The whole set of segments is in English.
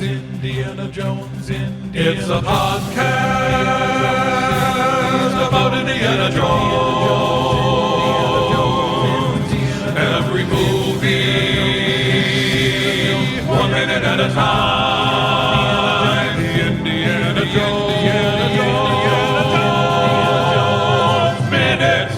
Indiana Jones. It's a podcast about Indiana Jones. Every movie, 1 minute at a time. Indiana Jones Minute.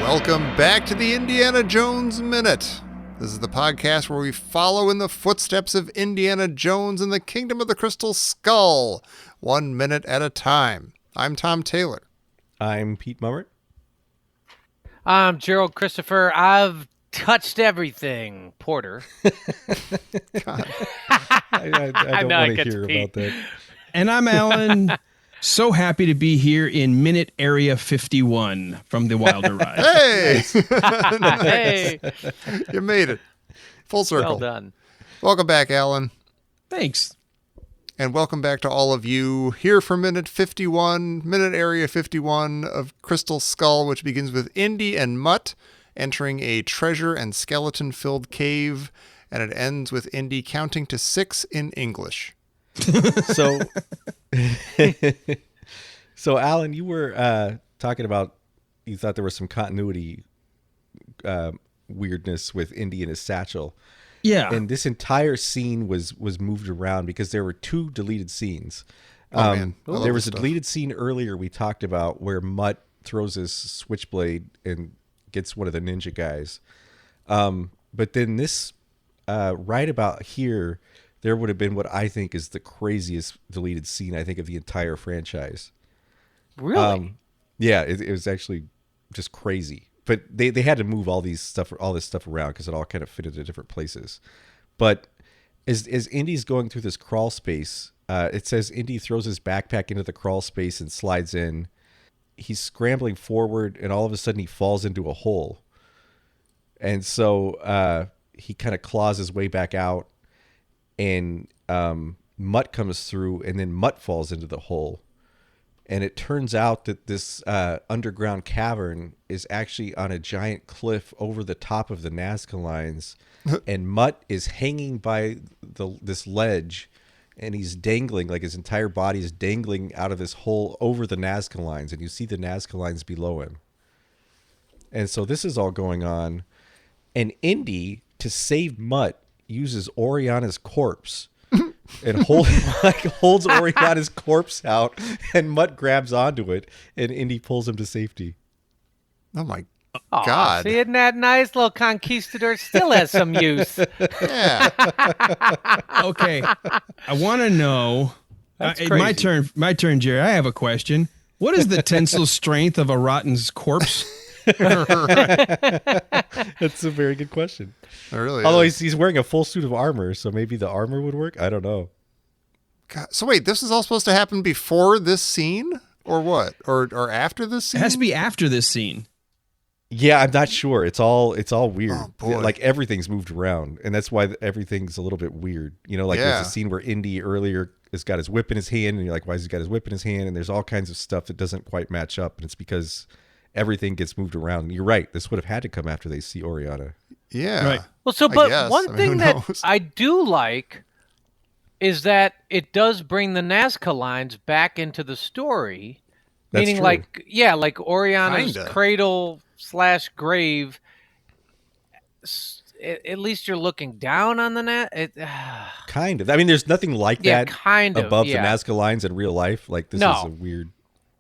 Welcome back to the Indiana Jones Minute. This is the podcast where we follow in the footsteps of Indiana Jones in the Kingdom of the Crystal Skull, 1 minute at a time. I'm Tom Taylor. I'm Pete Mummert. I'm Gerald Christopher. I've touched everything, Porter. I don't want to hear about that. And I'm Alan. So happy to be here in Minute Area 51 from the Wilder Ride. Hey! Hey, You made it. Full circle. well done. Welcome back, Alan. Thanks. And welcome back to all of you here for Minute 51, Minute Area 51 of Crystal Skull, which begins with Indy and Mutt entering a treasure and skeleton-filled cave, and it ends with Indy counting to 6 in English. So, so Alan, you were talking about you thought there was some continuity weirdness with Indy and his satchel. Yeah. And this entire scene was moved around because there were 2 deleted scenes. Man. I love There this was a stuff. deleted scene earlier we talked about where Mutt throws his switchblade and gets one of the ninja guys. But then this, right about here, there would have been what I think is the craziest deleted scene, I think, of the entire franchise. Really? Yeah, it was actually just crazy. But they had to move all this stuff around because it all kind of fit into different places. But as Indy's going through this crawl space, it says Indy throws his backpack into the crawl space and slides in. He's scrambling forward, and all of a sudden he falls into a hole. And so he kind of claws his way back out, and Mutt comes through, and then Mutt falls into the hole. And it turns out that this underground cavern is actually on a giant cliff over the top of the Nazca lines, and Mutt is hanging by this ledge, and he's dangling, like his entire body is dangling out of this hole over the Nazca lines, and you see the Nazca lines below him. And so this is all going on, and Indy, to save Mutt, uses Oriana's corpse and holds Oriana's corpse out, and Mutt grabs onto it, and Indy pulls him to safety. Oh, my Aw, God. See, isn't that nice? Little conquistador still has some use. Yeah. Okay. I want to know. That's My crazy. turn, Jerry. I have a question. What is the tensile strength of a rotten corpse? That's a very good question. It really Although is. he's wearing a full suit of armor, so maybe the armor would work. I don't know. God. So wait, this is all supposed to happen before this scene? Or what? Or after this It scene? has to be after this scene. Yeah, I'm not sure. It's all weird. Oh, boy. Like everything's moved around, and that's why everything's a little bit weird. You know, like Yeah. there's a scene where Indy earlier has got his whip in his hand, and you're like, why has he got his whip in his hand? And there's all kinds of stuff that doesn't quite match up, and it's because everything gets moved around. And you're right. This would have had to come after they see Oriana. Yeah. Right. Well, so, I but guess. one I mean, thing who that knows? I do like is that it does bring the Nazca lines back into the story. That's Meaning, true. like Oriana's Kinda. cradle/grave. At least you're looking down on the Kind of. I mean, there's nothing like Yeah, that kind of, above yeah. the Nazca lines in real life. Like this No. is a weird.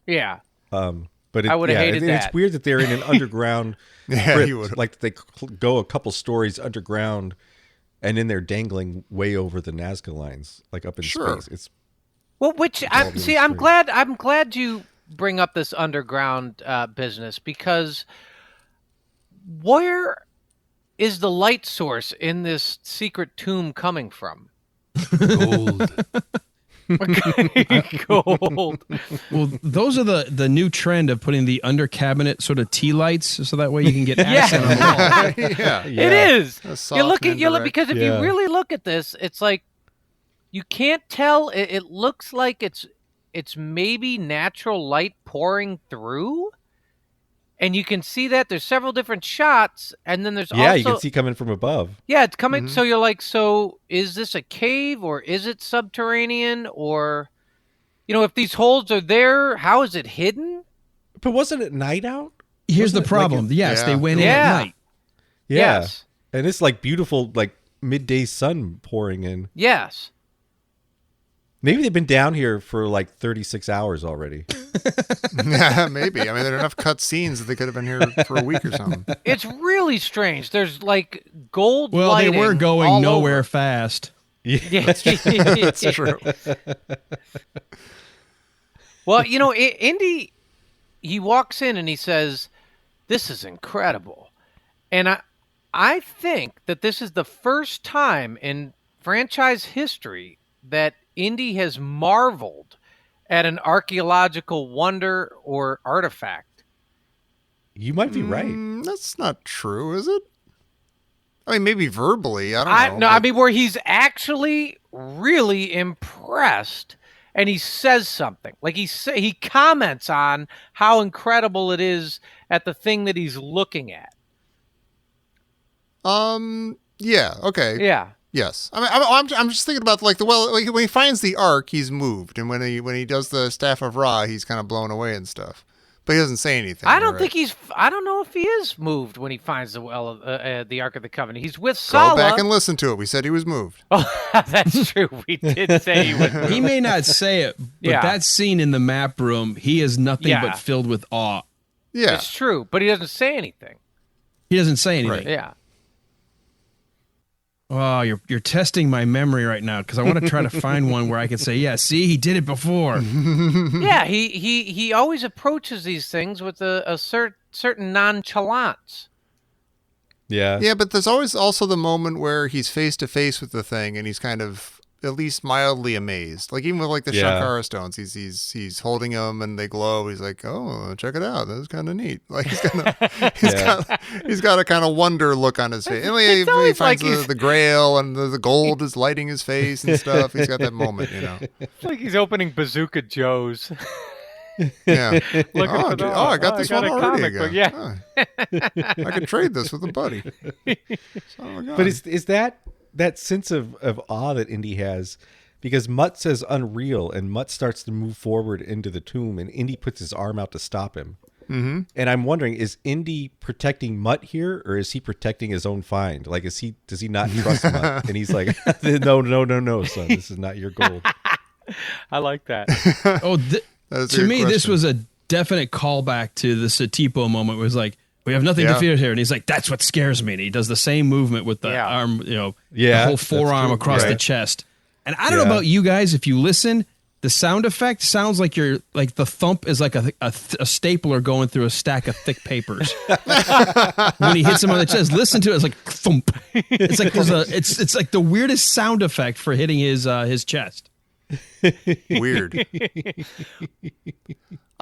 Yeah. But I would've hated It's that. weird that they're in an underground Yeah, crypt. you would've. Like they go a couple stories underground, and then they're dangling way over the Nazca lines, like up in Sure. space. It's Well, which I really see. I'm strange. glad you bring up this underground business, because where is the light source in this secret tomb coming from? Gold. Gold. Well, those are the new trend of putting the under cabinet sort of tea lights, so that way you can get accent on the wall. Yeah. It is. A soft You look and at you look indirect. because if Yeah. you really look at this, it's like you can't tell. It looks like it's maybe natural light pouring through, And you can see that there's several different shots, and then there's Yeah, also you can see coming from above. yeah, it's coming. So you're like, so is this a cave or is it subterranean or, if these holes are there, how is it hidden? But wasn't it night out? Here's the Wasn't it like problem. Yes, they went in Yeah. at night. Yeah. Yes. And it's like beautiful, like midday sun pouring in. Yes. Maybe they've been down here for like 36 hours already. Yeah, maybe. I mean, there are enough cut scenes that they could have been here for a week or something. It's really strange. There's like gold Well, they lighting were going all nowhere over. fast. Yeah. That's true. Well, Indy, he walks in and he says, "This is incredible," and I think that this is the first time in franchise history that Indy has marveled at an archaeological wonder or artifact. You might be right. That's not true, is it? I mean, maybe verbally. I don't know. I mean, where he's actually really impressed, and he says something like he comments on how incredible it is at the thing that he's looking at. Yeah. Okay. Yeah. Yes. I mean, I'm just thinking about like when he finds the Ark, he's moved, and when he does the Staff of Ra, he's kind of blown away and stuff. But he doesn't say anything. I don't right? think I don't know if he is moved when he finds the Ark of the Covenant. He's with Go Sala. back and listen to it. We said he was moved. Oh, that's true. We did say he was moved. He may not say it, but Yeah. that scene in the map room, he is nothing Yeah. but filled with awe. Yeah. It's true, but he doesn't say anything. He doesn't say anything. Yeah. Oh, you're testing my memory right now because I want to try to find one where I can say, yeah, see, he did it before. Yeah, he always approaches these things with a certain nonchalance. Yeah. Yeah, but there's always also the moment where he's face to face with the thing, and he's kind of at least mildly amazed. Like even with like the Yeah. Shankara stones, he's holding them and they glow. He's like, oh, check it out. That was kind of neat. Like he's got a kind of wonder look on his face. And he always finds like the Grail and the gold is lighting his face and stuff. He's got that moment, It's like he's opening Bazooka Joe's. Yeah. Looking Oh, for the- I got this one a already comic book, again. yeah. Oh, I could trade this with a buddy. Oh my God. But is that sense of awe that Indy has, because Mutt says unreal, and Mutt starts to move forward into the tomb, and Indy puts his arm out to stop him. Mm-hmm. And I'm wondering, is Indy protecting Mutt here, or is he protecting his own find? Like, does he not trust Mutt? And he's like, no, son, this is not your gold. I like that. Oh, That is a to good me, this question. was a definite callback to the Satipo moment. It was like, we have nothing to Yeah. fear here. And he's like, that's what scares me. And he does the same movement with the Yeah. arm, Yeah, the whole that's forearm true. across the Right. chest. And I don't know about you guys, if you listen, the sound effect sounds like the thump is like a stapler going through a stack of thick papers. When he hits him on the chest, listen to it. It's like thump. It's like it's like the weirdest sound effect for hitting his chest. Weird.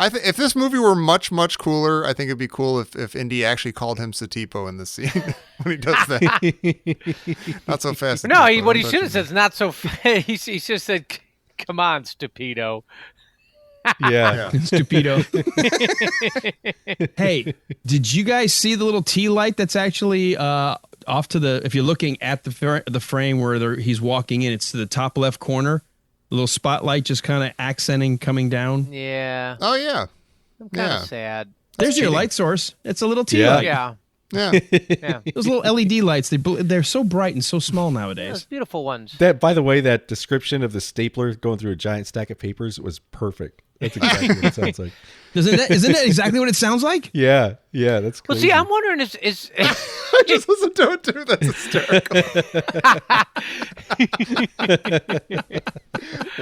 If this movie were much, much cooler, I think it'd be cool if Indy actually called him Satipo in this scene when he does that. Not so fast. No, Satipo, what he but- should have said is not so. He should have said, "Come on, stupido." Yeah. Stupido. Hey, did you guys see the little tea light that's actually off to the? If you're looking at the frame where he's walking in, it's to the top left corner. A little spotlight just kind of accenting coming down. Yeah, Oh yeah, I'm kind of Yeah. sad. There's your light source. It's a little tea Yeah. light. Yeah, yeah. yeah. Those little LED lights, they're so bright and so small Those nowadays. beautiful ones. That, by the way, that description of the stapler going through a giant stack of papers was perfect. That's exactly what it sounds like. Isn't that exactly what it sounds like? Yeah, that's Well, crazy. see, I'm wondering is I just listened to it too. That's hysterical.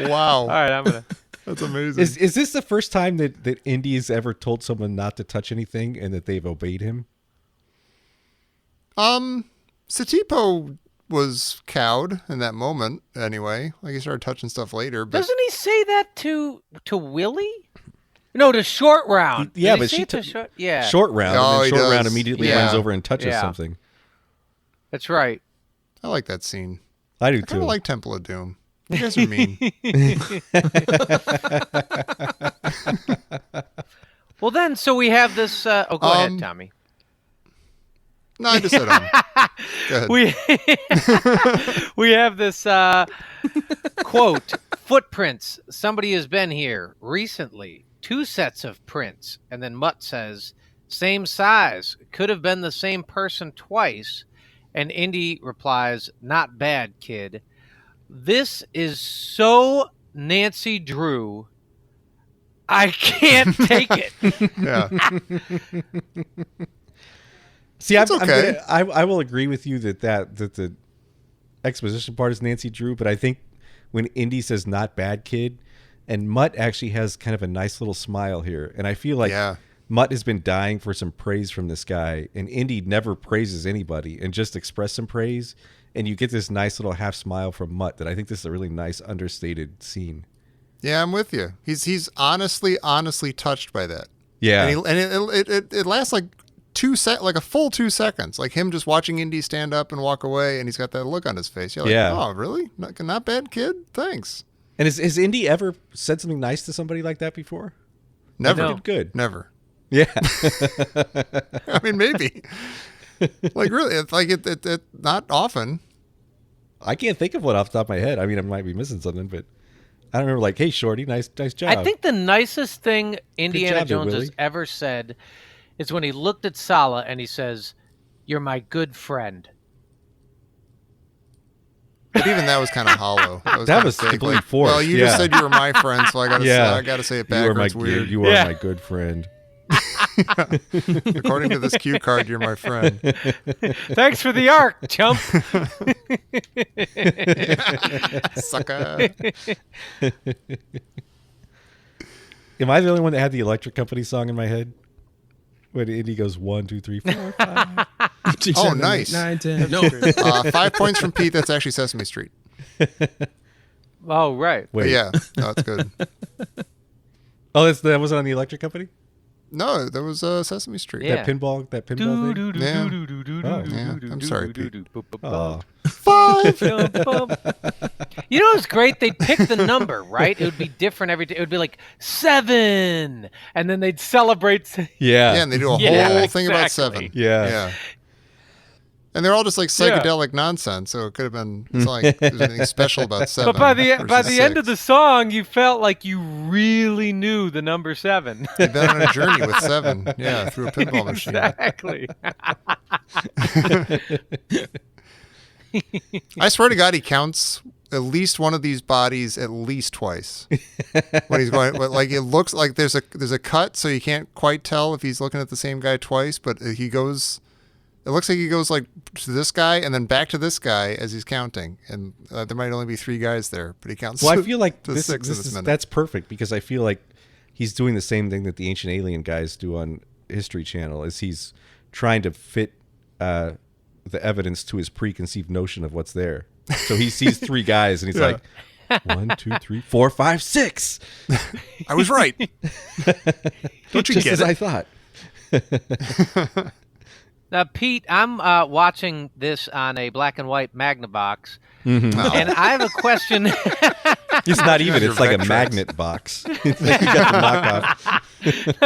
Wow, all right. I'm gonna. that's amazing. Is this the first time that Indy's ever told someone not to touch anything and that they've obeyed him? Satipo was cowed in that moment. Anyway, like he started touching stuff later, but Doesn't he say that to Willie? No, to Short Round. Yeah, Did he but say she it to took Short. Yeah, Short round, Oh, and he then short round does. immediately Yeah. runs over and touches Yeah. something. that's right. I like that scene. I do I kind too. of like Temple of Doom. You guys are mean. Well, then, so we have this. Go ahead, Tommy. No, I just said Go ahead. We have this quote: footprints. Somebody has been here recently. 2 sets of prints, and then Mutt says, "Same size. Could have been the same person twice." And Indy replies, "Not bad, kid." This is so Nancy Drew. I can't take it. Yeah. See, It's okay. I will agree with you that the exposition part is Nancy Drew, but I think when Indy says "not bad, kid," and Mutt actually has kind of a nice little smile here, and I feel like Mutt has been dying for some praise from this guy, and Indy never praises anybody and just express some praise, and you get this nice little half smile from Mutt that I think this is a really nice understated scene. Yeah, I'm with you. He's honestly touched by that. Yeah, and it lasts like a full 2 seconds, like him just watching Indy stand up and walk away, and he's got that look on his face. You're like, oh, really? Not bad, kid. Thanks. And has Indy ever said something nice to somebody like that before? Never. No. Good. Never. Yeah. I mean, maybe. Like really, it's like it not often. I can't think of one off the top of my head. I mean, I might be missing something, but I don't remember. Like, hey, Shorty, nice job. I think the nicest thing Indiana Jones has ever said is when he looked at Sala and he says, "You're my good friend." But even that was kind of hollow. That was completely forced. Well, you just said you were my friend, so I got to say it backwards. You are my good friend. According to this cue card, you're my friend. Thanks for the arc, chump. Sucker. Am I the only one that had the Electric Company song in my head? When Indy goes 1, 2, 3, 4, 5. 6, 7, nice. 8, 9, 10. No. 5 points from Pete. That's actually Sesame Street. Oh, right. But yeah, no, it's good. Oh, that wasn't on the Electric Company? No, that was Sesame Street. Yeah. That pinball thing? Yeah, I'm sorry, Pete. Oh. 5. You know, it's great. They'd pick the number, right? It would be different every day. It would be like 7, and then they'd celebrate. Yeah. Yeah, and they do a whole thing about 7. Yeah. And they're all just like psychedelic nonsense, so it could have been. It's not like there's anything special about 7. But by the end 6. of the song, you felt like you really knew the number 7. You've been on a journey with 7, through a pinball machine. Exactly. I swear to God, he counts at least one of these bodies at least twice when he's going. Like it looks like there's a cut, so you can't quite tell if he's looking at the same guy twice. But he goes. It looks like he goes like to this guy and then back to this guy as he's counting, and there might only be 3 guys there, but he counts. Well, I feel like to 6 in this minute. That's perfect because I feel like he's doing the same thing that the Ancient Alien guys do on History Channel. Is he's trying to fit the evidence to his preconceived notion of what's there. So he sees 3 guys and he's like, 1, 2, 3, 4, 5, 6. I was right. Don't you Just get as it? I thought. Now, Pete, I'm watching this on a black and white Magnavox, Mm-hmm. and I have a question. It's not even. Your It's like a Vectrex. magnet box. It's like you got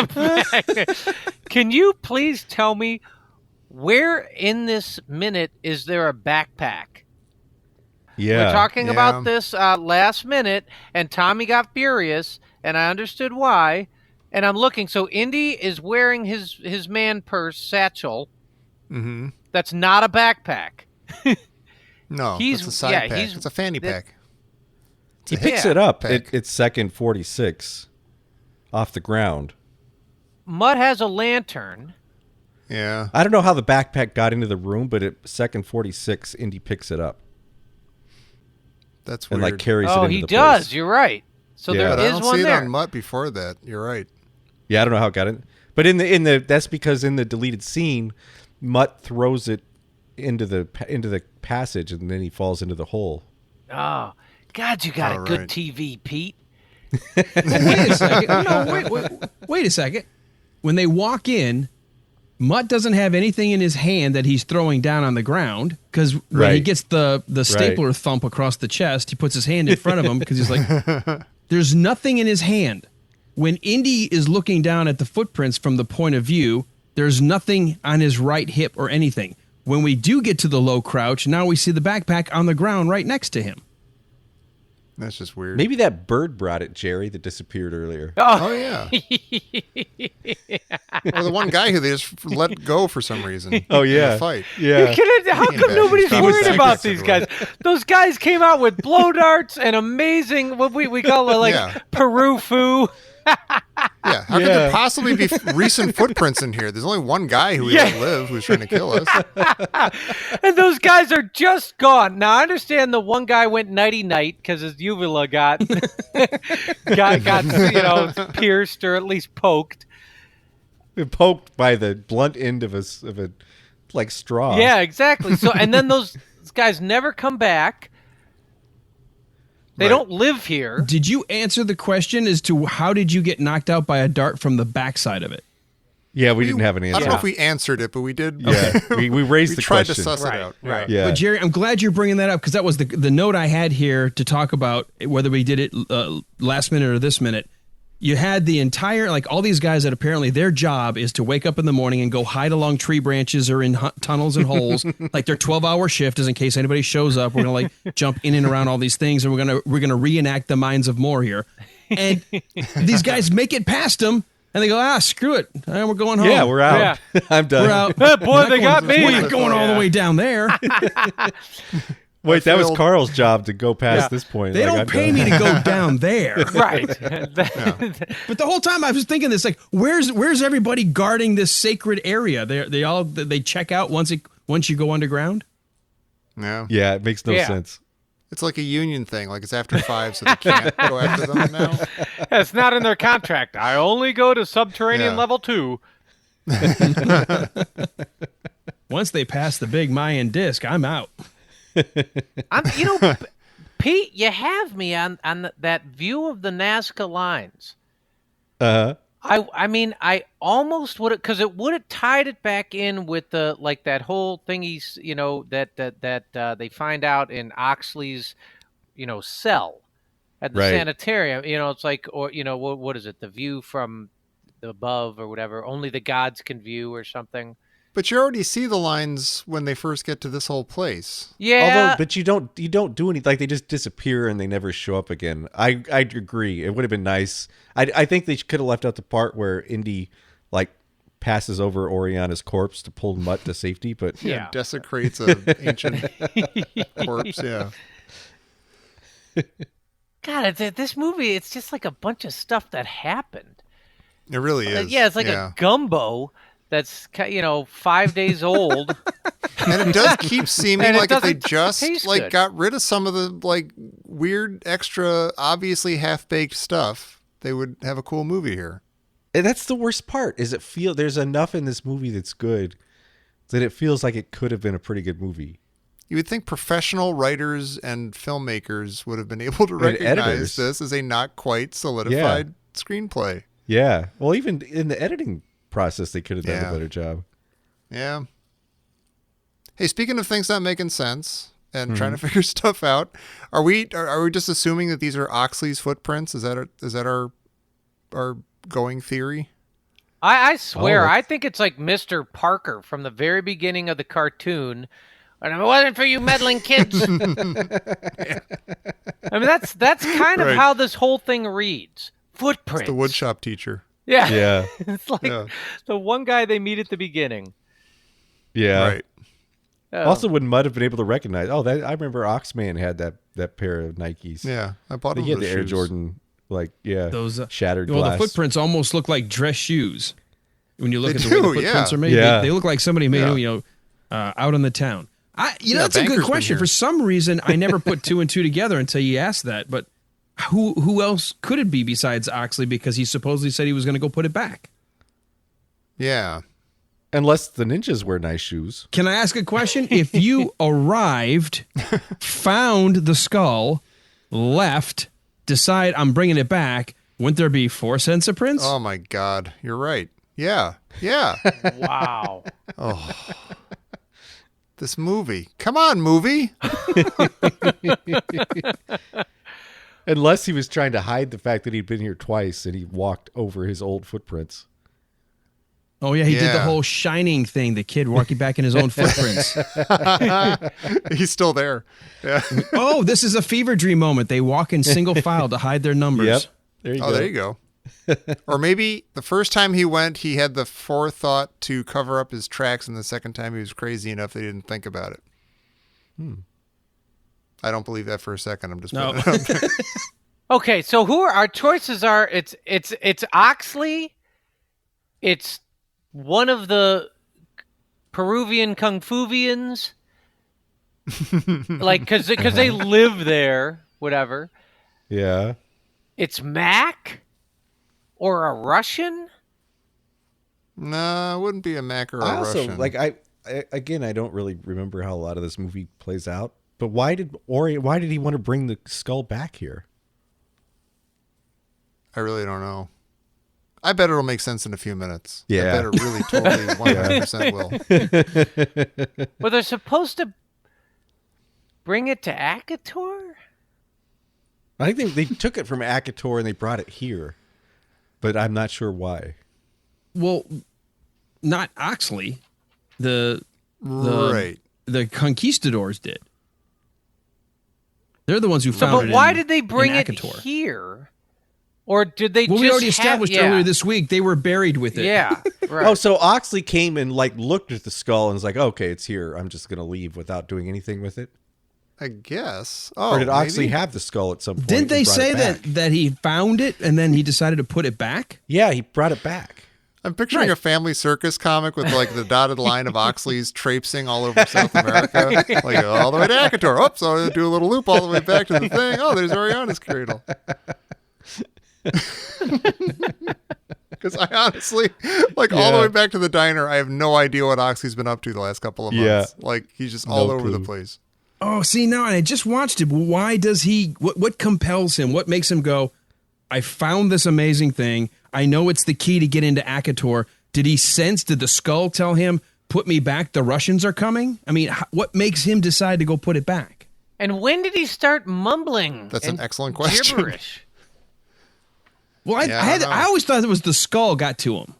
the knockoff. Can you please tell me where in this minute is there a backpack? Yeah. We're talking about this last minute, and Tommy got furious, and I understood why. And I'm looking. So Indy is wearing his man purse satchel. Mm-hmm. That's not a backpack. No, He's- it's a side yeah, pack. he's- It's a fanny pack. He picks it up. Pack. It's second 46 off the ground. Mutt has a lantern. Yeah. I don't know how the backpack got into the room, but at second 46, Indy picks it up That's and weird. like carries it Oh, into he the does. place. You're right. So Yeah. But there I is don't one see it there. on Mutt before that. You're right. Yeah, I don't know how it got in. But in the that's because in the deleted scene, Mutt throws it into the passage and then he falls into the hole. Oh, God, you got All a good right. TV, Pete. Wait a second. No, wait a second. When they walk in, Mutt doesn't have anything in his hand that he's throwing down on the ground because when he Right. gets the stapler thump across the chest, he puts his hand in front of him because he's like, there's nothing in his hand. when Indy is looking down at the footprints from the point of view, there's nothing on his right hip or anything. When we do get to the low crouch, now we see the backpack on the ground right next to him. That's just weird. Maybe that bird brought it, Jerry, that disappeared earlier. Oh, yeah. Or the one guy who they just let go for some reason. Oh, yeah. In the fight. Yeah. How come nobody's He was worried about second these guys? Those guys came out with blow darts and amazing, what we call it, like Yeah. Peru foo. Yeah. How could there possibly be recent footprints in here? There's only one guy who we let live who's trying to kill us. And those guys are just gone. Now, I understand the one guy went nighty-night because his uvula got, pierced or at least poked. Poked by the blunt end of a like straw. Yeah, exactly. So, and then those guys never come back. They don't live here. Did you answer the question as to how did you get knocked out by a dart from the backside of it? Yeah, we didn't have an answer. I don't know if we answered it, but we did. Yeah, we raised we the tried question. to suss Right, it out. right. Yeah. But Jerry, I'm glad you're bringing that up because that was the note I had here to talk about whether we did it last minute or this minute. You had the entire, like all these guys that apparently their job is to wake up in the morning and go hide along tree branches or in tunnels and holes. Like their 12-hour shift is in case anybody shows up. We're going to like jump in and around all these things and we're going to reenact the Minds of More here. And these guys make it past them and they go, screw it. We're going home. Yeah, we're out. Yeah. I'm done. We're out. Boy, they got me. We're not going all the way down there. Wait, that was failed. Carl's job to go past this point. They Like, don't I'm pay done. me to go down there. Right. But the whole time I was thinking this, like, where's everybody guarding this sacred area? They check out once you go underground. Yeah. Yeah, it makes no Yeah. sense. It's like a union thing. Like it's after 5, so they can't go after them now. It's not in their contract. I only go to subterranean Yeah. level 2. Once they pass the big Mayan disc, I'm out. Pete, you have me on that view of the Nazca lines. I mean, I almost would have, because it would have tied it back in with the like that whole thing that they find out in Oxley's, cell at the Right. sanitarium. It's like, or what is it? The view from above or whatever. Only the gods can view or something. But you already see the lines when they first get to this whole place. Yeah, But you don't do anything. Like they just disappear and they never show up again. I agree. It would have been nice. I think they could have left out the part where Indy like passes over Oriana's corpse to pull Mutt to safety. But Yeah. Desecrates an ancient corpse. Yeah. God, this movie, it's just like a bunch of stuff that happened. It really is. Yeah, it's like a gumbo that's 5 days old. And it does keep seeming And it like if they doesn't just taste like good. got rid of some of the like weird extra obviously half-baked stuff, they would have a cool movie here. And that's the worst part. Is there's enough in this movie that's good that it feels like it could have been a pretty good movie. You would think professional writers and filmmakers would have been able to And recognize editors. this as a not quite solidified screenplay. Yeah. Well, even in the editing process, they could have done Yeah. a better job. Yeah. Hey, speaking of things not making sense and trying to Mm-hmm. figure stuff out, are we just assuming that these are Oxley's footprints? Is that our going theory? I swear, Oh, I think it's like Mr. Parker from the very beginning of the cartoon. And if it wasn't for you meddling kids. I mean, that's kind of Right. how this whole thing reads. Footprints. The woodshop teacher. Yeah. Yeah. It's like Yeah. the one guy they meet at the beginning. Yeah. Right. Oh. Also, would Mutt have been able to recognize? Oh, that I remember Oxman had that pair of Nikes. Yeah. I bought him He had the those Air shoes. Jordan, Those shattered Well, glass. the footprints almost look like dress shoes. When you look They at the way the do, footprints yeah. are made, Yeah. they look like somebody made Yeah. them, out in the town. That's a Banker's good been question. here. For some reason, I never put two and two together until you asked that. But who else could it be besides Oxley? Because he supposedly said he was going to go put it back. Yeah. Unless the ninjas wear nice shoes. Can I ask a question? If you arrived, found the skull, left, decide I'm bringing it back, wouldn't there be 4 cents of prints? Oh my God. You're right. Yeah. Yeah. Wow. This movie. Come on, movie. Unless he was trying to hide the fact that he'd been here twice and he walked over his old footprints. Oh, yeah, he did the Yeah. whole Shining thing, the kid walking back in his own footprints. He's still there. Yeah. Oh, this is a fever dream moment. They walk in single file to hide their numbers. Yep. There you Oh, go. there you go. Or maybe the first time he went, he had the forethought to cover up his tracks, and the second time he was crazy enough they didn't think about it. I don't believe that for a second. I'm just No. putting it out there. Okay, so who are our choices? Are it's Oxley, it's one of the Peruvian Kung Fuvians, like because they live there, whatever. Yeah. It's Mac or a Russian. No, it wouldn't be a Mac or a I also Russian. like I don't really remember how a lot of this movie plays out. But why did he want to bring the skull back here? I really don't know. I bet it'll make sense in a few minutes. Yeah. I bet it really totally 100% will. Well, they're supposed to bring it to Akator. I think they took it from Akator and they brought it here. But I'm not sure why. Well, not Oxley. The Right. the conquistadors did. They're the ones who So, found it. but why in- did they in bring it Akator. here? Or did they Well, just we already have- established yeah. earlier this week they were buried with it. Yeah, right. Oh, so Oxley came and like looked at the skull and was like, "Okay, it's here. I'm just gonna leave without doing anything with it." I guess. Oh, Or did Oxley maybe? have the skull at some point? Didn't and they brought say it back? that he found it and then he decided to put it back? Yeah, he brought it back. I'm picturing a family circus comic with like the dotted line of Oxley's traipsing all over South America, like all the way to Akator. Oops, so I do a little loop all the way back to the thing. Oh, there's Ariana's cradle. Because I honestly, like all the Yeah. way back to the diner, I have no idea what Oxley's been up to the last couple of months. Yeah. Like he's just all No over the clue. place. Oh, see, now I just watched it. Why does he, what compels him? What makes him go, I found this amazing thing. I know it's the key to get into Akator. Did the skull tell him, put me back, the Russians are coming? I mean, what makes him decide to go put it back? And when did he start mumbling? That's an and excellent question. Gibberish. Well, Yeah, I don't know. I always thought it was the skull got to him.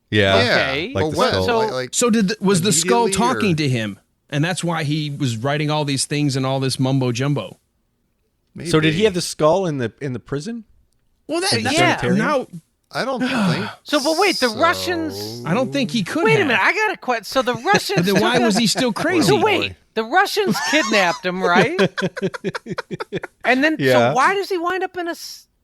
Yeah. Okay. Like But the when? skull. So- Like, So was the skull Immediately, talking or- to him? And that's why he was writing all these things and all this mumbo jumbo. maybe. So did he have the skull in the prison? Well, In the that's sanitarium? now. I don't think. So, but wait, the so. Russians. I don't think he could. Wait a have. minute, I got a question. So the Russians. Then why took was a- he still crazy? So wait, the Russians kidnapped him, right? And then, Yeah. so why does he wind up in a?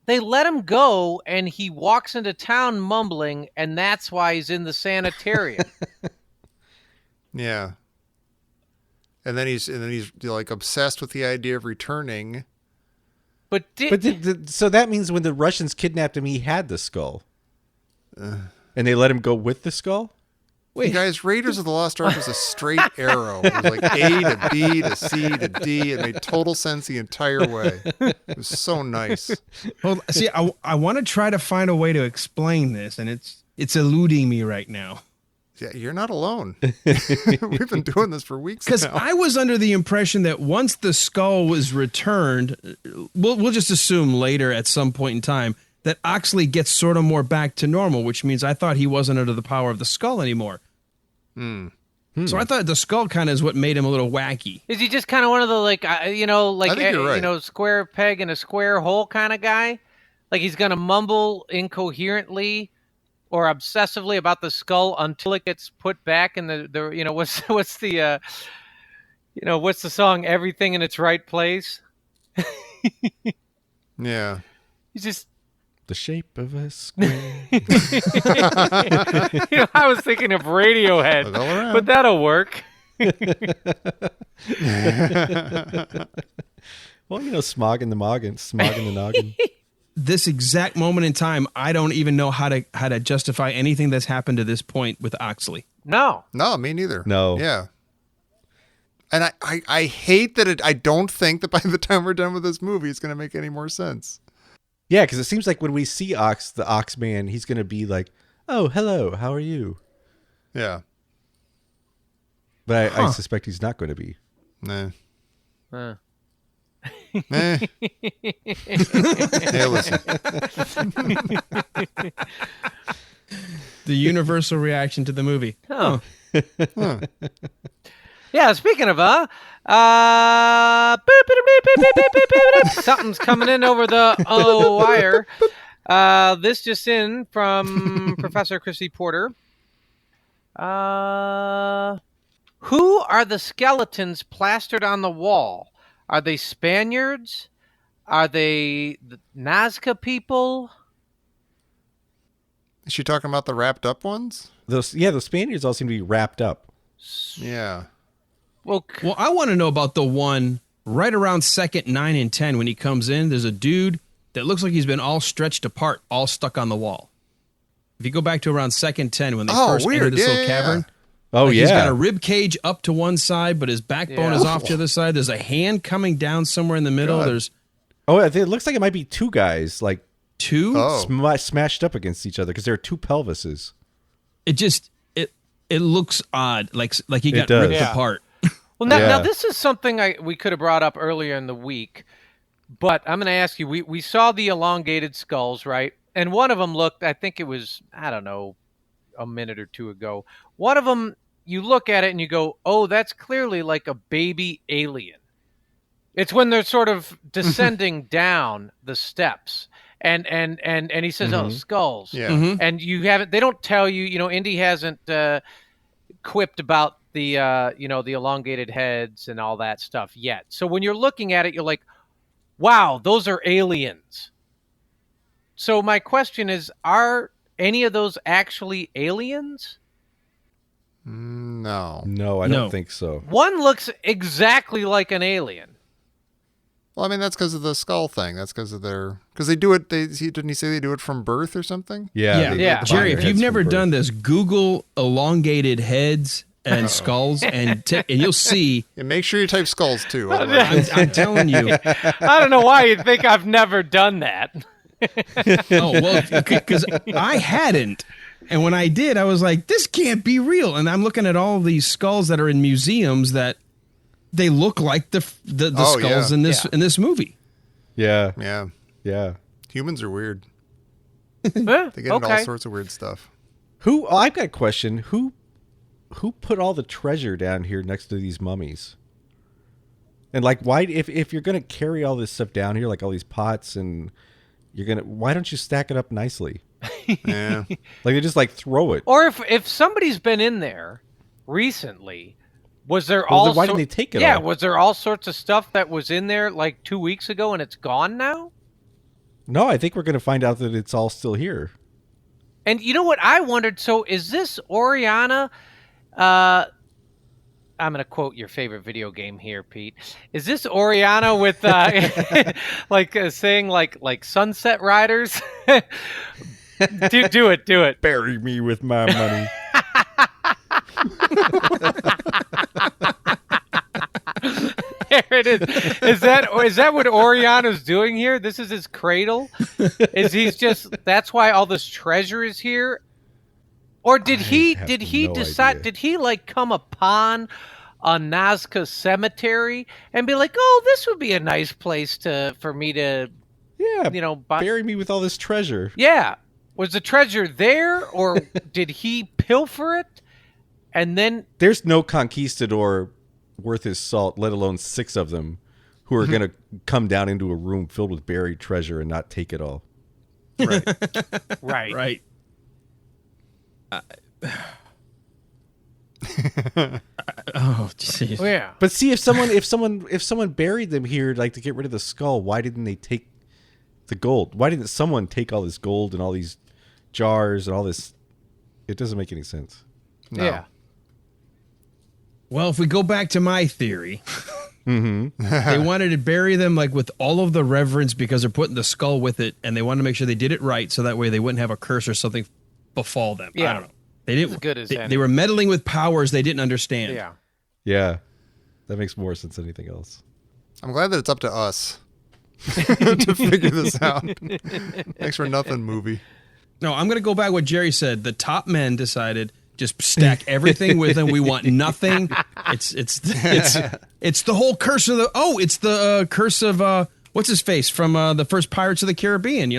They let him go, and he walks into town mumbling, and that's why he's in the sanitarium. Yeah. And then he's like obsessed with the idea of returning. But So that means when the Russians kidnapped him, he had the skull, and they let him go with the skull. You guys, Raiders of the Lost Ark was a straight arrow. It was like A to B to C to D. It made total sense the entire way. It was so nice. Well, see, I want to try to find a way to explain this, and it's eluding me right now. Yeah, you're not alone. We've been doing this for weeks Because now. I was under the impression that once the skull was returned, we'll just assume later at some point in time that Oxley gets sort of more back to normal, which means I thought he wasn't under the power of the skull anymore. So I thought the skull kind of is what made him a little wacky. is he just kind of one of the like I think you're right. square peg in a square hole kind of guy? Like he's gonna mumble incoherently or obsessively about the skull until it gets put back in the what's the what's the song Everything in Its Right Place? Yeah. He's just The shape of a square. I was thinking of Radiohead, Look all around. but that'll work. Well, smog in the noggin. Smog in the noggin. This exact moment in time, I don't even know how to justify anything that's happened to this point with Oxley. No. No, me neither. No. Yeah. And I hate that I don't think that by the time we're done with this movie, it's going to make any more sense. Yeah, because it seems like when we see the Ox Man, he's going to be like, "Oh, hello, how are you?" Yeah. But I suspect he's not going to be. Nah. Uh. Eh. Hey, listen. The universal reaction to the movie. Huh. Huh. Yeah, speaking of boop, boop, boop, boop, boop, boop, boop, boop. Something's coming in over the wire. This just in from Professor Chrissy Porter. Who are the skeletons plastered on the wall? Are they Spaniards? Are they the Nazca people? Is she talking about the wrapped up ones? The Spaniards all seem to be wrapped up. Yeah. Well, Well, I want to know about the one right around second 9 and 10 when he comes in. There's a dude that looks like he's been all stretched apart, all stuck on the wall. If you go back to around second 10 when they first enter weird. this little Yeah. cavern, Oh, like yeah. he's got a rib cage up to one side, but his backbone Yeah. is off to the other side. There's a hand coming down somewhere in the middle. God. There's Oh, I think it looks like it might be two guys, like two. Oh. smashed up against each other because there are two pelvises. It just it looks odd, like he got does. ripped Yeah. apart. Well, now Yeah. this is something we could have brought up earlier in the week, but I'm going to ask you. We saw the elongated skulls, right? And one of them looked. I think it was, I don't know, a minute or two ago. One of them, you look at it and you go, "Oh, that's clearly like a baby alien." It's when they're sort of descending down the steps, and he says, "Oh, skulls." Yeah. Mhm. And you haven't. They don't tell you. You know, Indy hasn't quipped about the the elongated heads and all that stuff yet. So when you're looking at it, you're like, wow, those are aliens. So my question is, are any of those actually aliens? No. No, I No. don't think so. One looks exactly like an alien. Well, I mean, that's because of the skull thing. That's because of because they do it. Didn't he say they do it from birth or something? Yeah. Yeah. find Jerry, their if you've heads never from birth. done this, Google elongated heads and skulls, and you'll see. And make sure you type skulls too. Otherwise, I'm telling you. I don't know why you'd think I've never done that. Oh, well, because I hadn't. And when I did, I was like, this can't be real. And I'm looking at all these skulls that are in museums that they look like the Oh, skulls yeah. in this movie. Yeah. yeah. Yeah. Humans are weird. Huh? They get into all sorts of weird stuff. Who? Oh, I've got a question. Who put all the treasure down here next to these mummies? And like, why? If you're gonna carry all this stuff down here, like all these pots, and why don't you stack it up nicely? Yeah. Like they just like throw it. Or if somebody's been in there recently, was there Well, all? then why didn't they take it Yeah, all? was there all sorts of stuff that was in there like 2 weeks ago and it's gone now? No, I think we're gonna find out that it's all still here. And you know what I wondered? So is this Oriana? I'm going to quote your favorite video game here, Pete. Is this Oriana with saying like Sunset Riders? do it. Bury me with my money. There it is. Is that what Oriana's doing here? This is his cradle? That's why all this treasure is here? Or did he have no decide, idea. did he like come upon a Nazca cemetery and be like, "Oh, this would be a nice place for me to, Yeah. buy." Bury me with all this treasure. Yeah. Was the treasure there, or did he pilfer it? And then There's no conquistador worth his salt, let alone 6 of them, who are going to come down into a room filled with buried treasure and not take it all. Right. right. Right. Oh, jeez. Yeah. But see, if someone buried them here, like to get rid of the skull, why didn't they take the gold? Why didn't someone take all this gold and all these jars and all this? It doesn't make any sense. No. Yeah. Well, if we go back to my theory, they wanted to bury them like with all of the reverence because they're putting the skull with it, and they wanted to make sure they did it right, so that way they wouldn't have a curse or something befall them. Yeah. I don't know. They didn't. As good as they, any. they were meddling with powers they didn't understand. Yeah. Yeah, that makes more sense than anything else. I'm glad that it's up to us to figure this out. Thanks for nothing, movie. No, I'm going to go back what Jerry said. The top men decided Just stack everything with him. We want nothing. It's the whole curse of the curse of what's his face from the first Pirates of the Caribbean.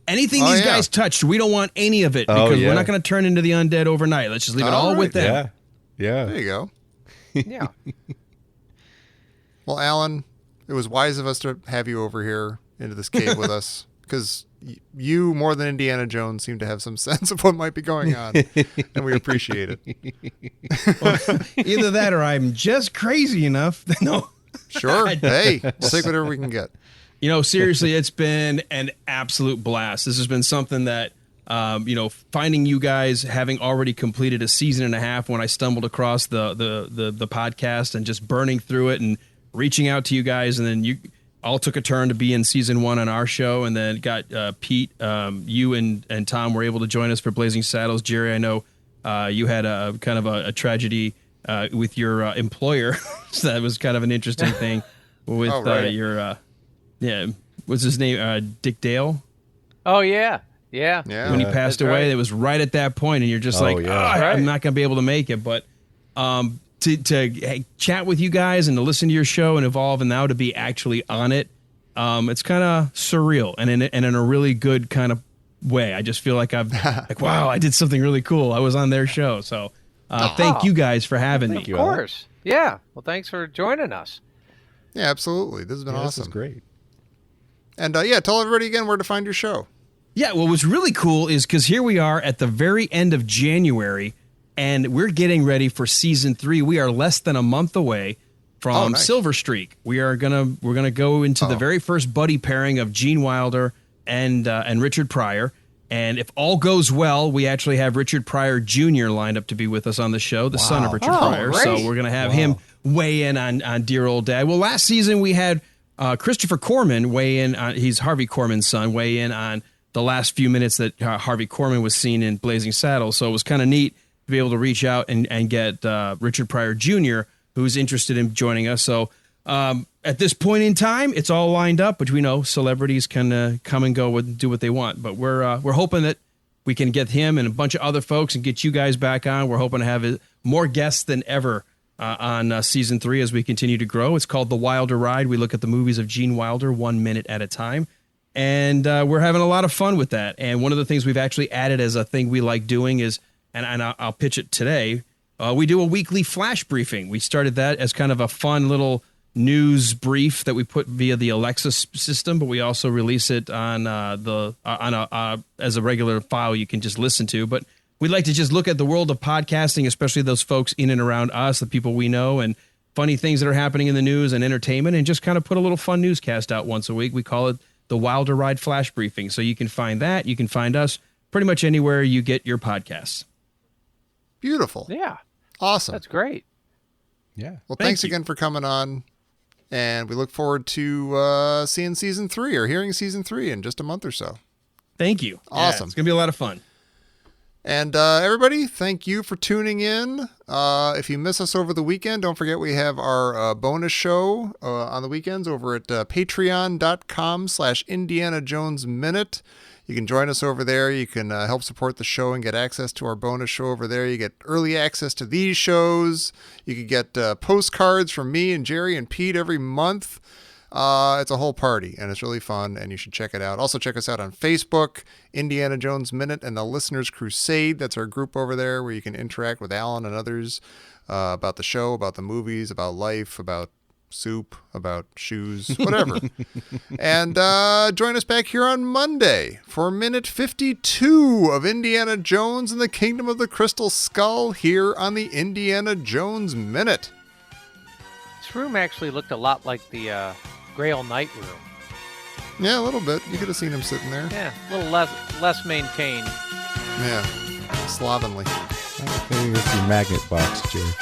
Anything these guys touched, we don't want any of it because we're not going to turn into the undead overnight. Let's just leave it all with them. Yeah. There you go. Yeah. Well, Alan, it was wise of us to have you over here into this cave with us because you, more than Indiana Jones, seem to have some sense of what might be going on, and we appreciate it. Well, either that or I'm just crazy enough. No. Sure. Hey, we'll take whatever we can get. Seriously, it's been an absolute blast. This has been something that, finding you guys having already completed a season and a half when I stumbled across the podcast and just burning through it and reaching out to you guys. And then you all took a turn to be in season 1 on our show. And then got Pete, you and Tom were able to join us for Blazing Saddles. Jerry, I know you had a kind of a tragedy with your employer. So that was kind of an interesting thing with your... Yeah, what's his name? Dick Dale? Oh, yeah. Yeah. When he passed away, it was right at that point, and you're just I'm not going to be able to make it. But to chat with you guys and to listen to your show and evolve, and now to be actually on it, it's kind of surreal and in a really good kind of way. I just feel like wow, I did something really cool. I was on their show. So thank you guys for having me. Of course. Yeah. Well, thanks for joining us. Yeah, absolutely. This has been awesome. This is great. And tell everybody again where to find your show. Yeah, well, what's really cool is because here we are at the very end of January, and we're getting ready for season 3. We are less than a month away from Silver Streak. We're gonna go into the very first buddy pairing of Gene Wilder and Richard Pryor. And if all goes well, we actually have Richard Pryor Jr. lined up to be with us on the show, the son of Richard Pryor. Great. So we're gonna have him weigh in on dear old dad. Well, last season we had Christopher Corman weigh in on, he's Harvey Corman's son, weigh in on the last few minutes that Harvey Corman was seen in Blazing Saddles. So it was kind of neat to be able to reach out and get Richard Pryor Jr., who's interested in joining us. So at this point in time, it's all lined up, but we know celebrities can come and go and do what they want. But we're hoping that we can get him and a bunch of other folks and get you guys back on. We're hoping to have more guests than ever on season 3 as we continue to grow. It's called The Wilder Ride. We look at the movies of Gene Wilder 1 minute at a time. And we're having a lot of fun with that. And one of the things we've actually added as a thing we like doing is, and I'll pitch it today, we do a weekly flash briefing. We started that as kind of a fun little news brief that we put via the Alexa system, but we also release it on as a regular file you can just listen to. But we'd like to just look at the world of podcasting, especially those folks in and around us, the people we know, and funny things that are happening in the news and entertainment, and just kind of put a little fun newscast out once a week. We call it the Wilder Ride Flash Briefing. So you can find that. You can find us pretty much anywhere you get your podcasts. Beautiful. Yeah. Awesome. That's great. Yeah. Well, thanks again for coming on. And we look forward to seeing season 3 or hearing season 3 in just a month or so. Thank you. Awesome. Yeah, it's going to be a lot of fun. And everybody, thank you for tuning in. If you miss us over the weekend, don't forget we have our bonus show on the weekends over at patreon.com/Indiana Jones Minute. You can join us over there. You can help support the show and get access to our bonus show over there. You get early access to these shows. You can get postcards from me and Jerry and Pete every month. It's a whole party, and it's really fun, and you should check it out. Also, check us out on Facebook, Indiana Jones Minute and the Listener's Crusade. That's our group over there where you can interact with Alan and others about the show, about the movies, about life, about soup, about shoes, whatever. And join us back here on Monday for minute 52 of Indiana Jones and the Kingdom of the Crystal Skull here on the Indiana Jones Minute. This room actually looked a lot like the Grail Knight room. Yeah, a little bit. You could have seen him sitting there. Yeah, a little less maintained. Yeah, slovenly. I think it's your magnet box, Jerry.